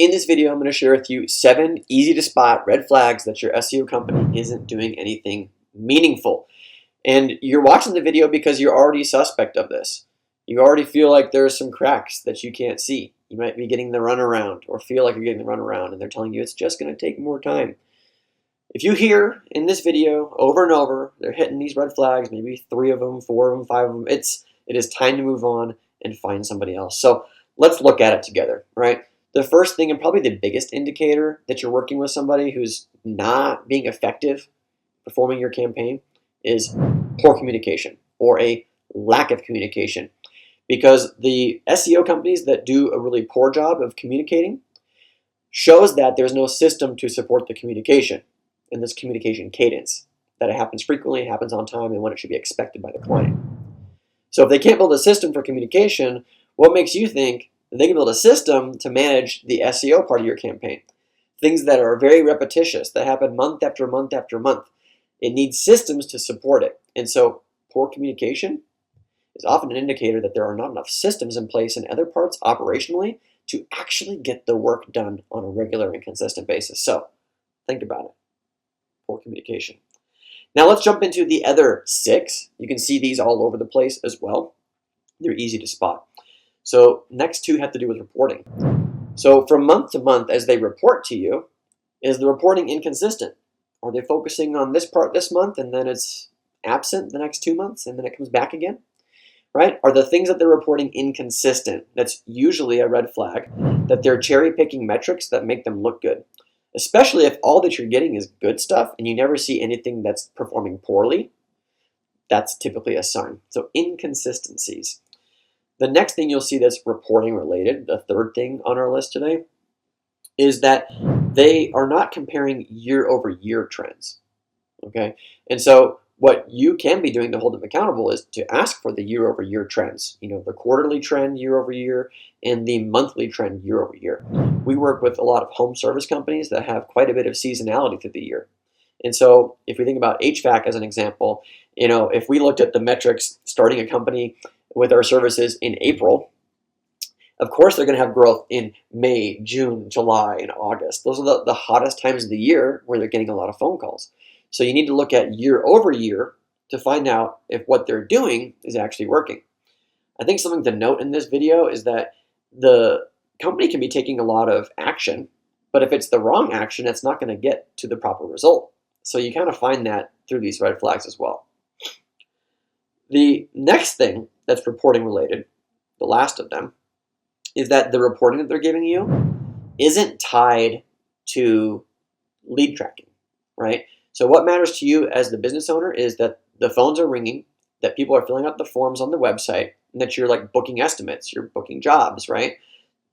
In this video, I'm going to share with you 7 easy to spot red flags that your SEO company isn't doing anything meaningful. And you're watching the video because you're already suspect of this. You already feel like there's some cracks that you can't see. You might be getting the runaround or feel like you're getting the runaround and they're telling you it's just going to take more time. If you hear in this video over and over, they're hitting these red flags, maybe 3 of them, 4 of them, 5 of them, it is time to move on and find somebody else. So let's look at it together, right? The first thing and probably the biggest indicator that you're working with somebody who's not being effective performing your campaign is poor communication or a lack of communication. Because the SEO companies that do a really poor job of communicating shows that there's no system to support the communication and this communication cadence, that it happens frequently, it happens on time, and when it should be expected by the client. So if they can't build a system for communication, what makes you think that they can build a system to manage the SEO part of your campaign? Things that are very repetitious, that happen month after month after month. It needs systems to support it. And so poor communication is often an indicator that there are not enough systems in place in other parts operationally to actually get the work done on a regular and consistent basis. So think about it. Poor communication. Now let's jump into the other 6. You can see these all over the place as well. They're easy to spot. So next 2 have to do with reporting. So from month to month as they report to you, is the reporting inconsistent? Are they focusing on this part this month and then it's absent the next 2 months and then it comes back again? Right? Are the things that they're reporting inconsistent? That's usually a red flag that they're cherry picking metrics that make them look good. Especially if all that you're getting is good stuff and you never see anything that's performing poorly, that's typically a sign. So inconsistencies. The next thing you'll see that's reporting related, the third thing on our list today, is that they are not comparing year over year trends. Okay? And so what you can be doing to hold them accountable is to ask for the year over year trends, the quarterly trend year over year and the monthly trend year over year. We work with a lot of home service companies that have quite a bit of seasonality through the year. And so if we think about HVAC as an example, if we looked at the metrics starting a company with our services in April, of course they're going to have growth in May, June, July, and August. Those are the hottest times of the year where they're getting a lot of phone calls. So you need to look at year over year to find out if what they're doing is actually working. I think something to note in this video is that the company can be taking a lot of action, but if it's the wrong action, it's not going to get to the proper result. So you kind of find that through these red flags as well. The next thing that's reporting related, the last of them, is that the reporting that they're giving you isn't tied to lead tracking, right? So what matters to you as the business owner is that the phones are ringing, that people are filling out the forms on the website, and that you're like booking estimates, you're booking jobs, right?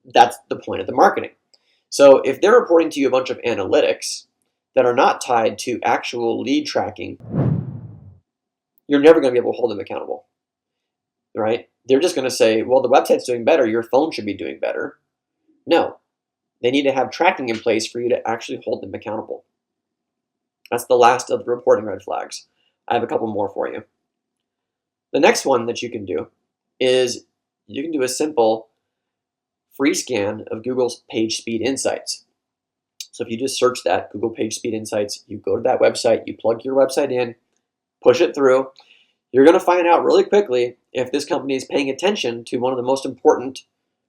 That's the point of the marketing. So if they're reporting to you a bunch of analytics that are not tied to actual lead tracking, you're never going to be able to hold them accountable, right? They're just going to say, well, the website's doing better, your phone should be doing better. No, they need to have tracking in place for you to actually hold them accountable. That's the last of the reporting red flags. I have a couple more for you. The next one that you can do is you can do a simple free scan of Google's Page Speed Insights. So if you just search that, Google Page Speed Insights, you go to that website, you plug your website in, push it through, you're going to find out really quickly if this company is paying attention to one of the most important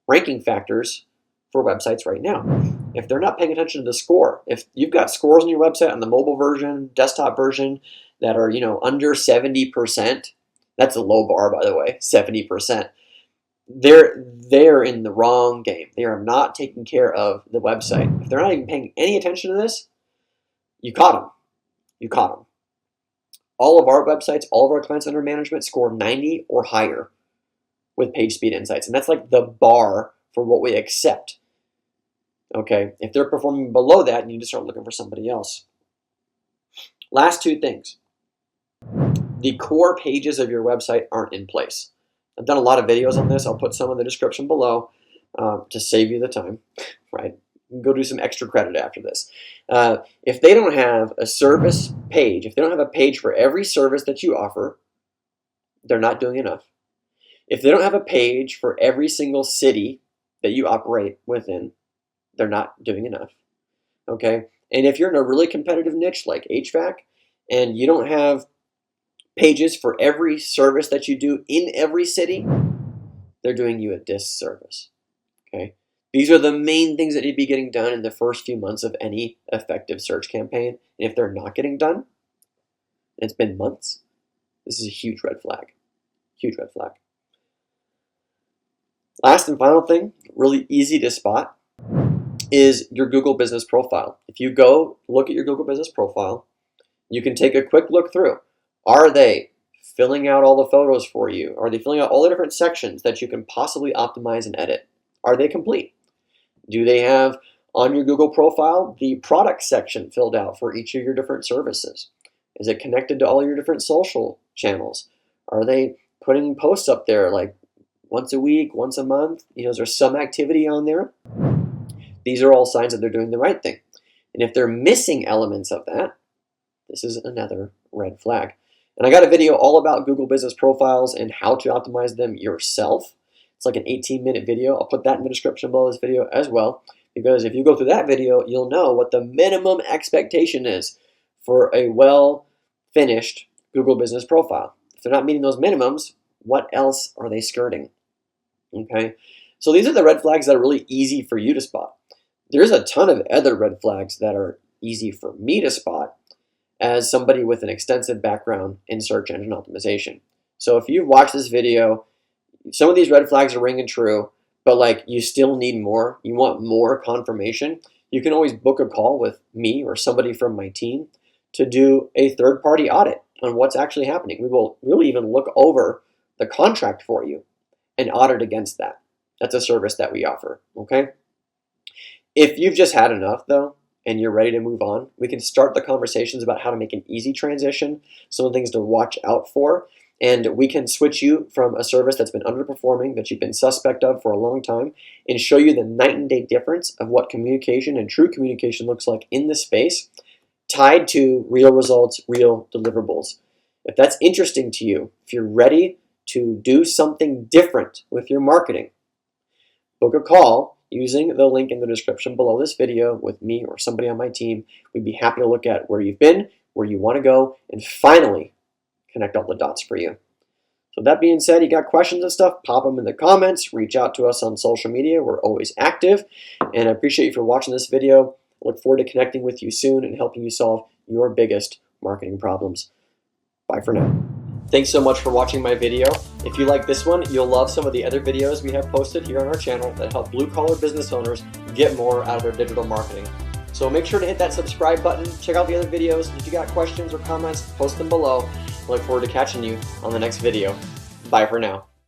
ranking factors for websites right now. If they're not paying attention to the score, if you've got scores on your website on the mobile version, desktop version that are, under 70%, that's a low bar, by the way, 70%. They're in the wrong game. They are not taking care of the website. If they're not even paying any attention to this, you caught them. You caught them. All of our websites, all of our clients under management score 90 or higher with Page Speed Insights. And that's like the bar for what we accept. Okay, if they're performing below that, you need to start looking for somebody else. Last 2 things. The core pages of your website aren't in place. I've done a lot of videos on this. I'll put some in the description below to save you the time, right? Go do some extra credit after this. If they don't have a service page, if they don't have a page for every service that you offer, they're not doing enough. If they don't have a page for every single city that you operate within, they're not doing enough. Okay? And if you're in a really competitive niche like HVAC and you don't have pages for every service that you do in every city, they're doing you a disservice. Okay? These are the main things that need to be getting done in the first few months of any effective search campaign. And if they're not getting done, and it's been months, this is a huge red flag. Huge red flag. Last and final thing, really easy to spot, is your Google Business Profile. If you go look at your Google Business Profile, you can take a quick look through. Are they filling out all the photos for you? Are they filling out all the different sections that you can possibly optimize and edit? Are they complete? Do they have on your Google profile the product section filled out for each of your different services? Is it connected to all your different social channels? Are they putting posts up there like once a week, once a month? Is there some activity on there? These are all signs that they're doing the right thing. And if they're missing elements of that, this is another red flag. And I got a video all about Google Business Profiles and how to optimize them yourself. It's like an 18-minute video. I'll put that in the description below this video as well, because if you go through that video, you'll know what the minimum expectation is for a well-finished Google Business Profile. If they're not meeting those minimums, what else are they skirting? Okay, so these are the red flags that are really easy for you to spot. There's a ton of other red flags that are easy for me to spot as somebody with an extensive background in search engine optimization. So if you've watched this video, some of these red flags are ringing true, but you still need more, you want more confirmation, you can always book a call with me or somebody from my team to do a third-party audit on what's actually happening. We'll even look over the contract for you and audit against that. That's a service that we offer, okay? If you've just had enough though, and you're ready to move on, we can start the conversations about how to make an easy transition, some of the things to watch out for, and we can switch you from a service that's been underperforming, that you've been suspect of for a long time, and show you the night and day difference of what communication and true communication looks like in this space, tied to real results, real deliverables. If that's interesting to you, if you're ready to do something different with your marketing, book a call using the link in the description below this video with me or somebody on my team. We'd be happy to look at where you've been, where you want to go, and finally connect all the dots for you. So that being said, you got questions and stuff, pop them in the comments, reach out to us on social media. We're always active, and I appreciate you for watching this video. I look forward to connecting with you soon and helping you solve your biggest marketing problems. Bye for now. Thanks so much for watching my video. If you like this one, you'll love some of the other videos we have posted here on our channel that help blue-collar business owners get more out of their digital marketing. So make sure to hit that subscribe button, check out the other videos. If you got questions or comments, post them below. I look forward to catching you on the next video. Bye for now.